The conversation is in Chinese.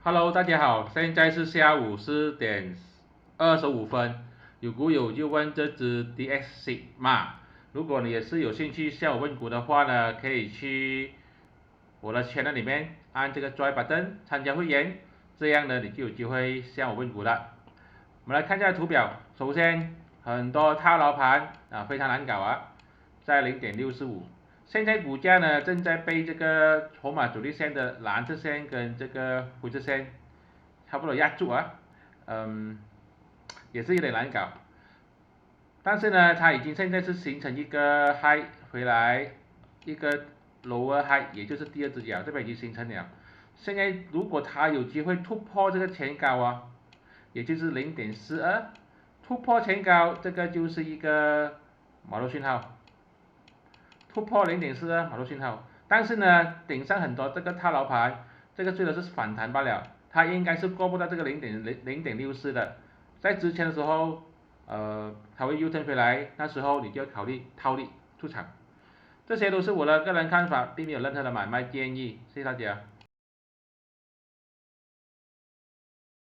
Hello，大家好，现在是下午4点25分。有股友就问这只 DX Sigma，如果你也是有兴趣向我问股的话呢，可以去我的 channel 里面按这个 Join button 参加会员，这样呢你就有机会向我问股了。我们来看一下图表，首先很多套牢盘非常难搞啊，在0.645。现在股价呢正在被这个筹码主力线的蓝色线跟这个灰色线差不多压住啊，也是有点难搞。但是呢，它已经现在是形成一个 high 回来，一个 lower high，也就是第二只脚这边已经形成了。现在如果它有机会突破这个前高啊，也就是0.42，突破前高，这个就是一个买入信号。突破0.42买入信号，但是呢，顶上很多这个套牢盘，这个最多是反弹罢了，它应该是过不到这个0.64的。在之前的时候，它会 U turn 回来，那时候你就要考虑套利出场。这些都是我的个人看法，并没有任何的买卖建议，谢谢大家。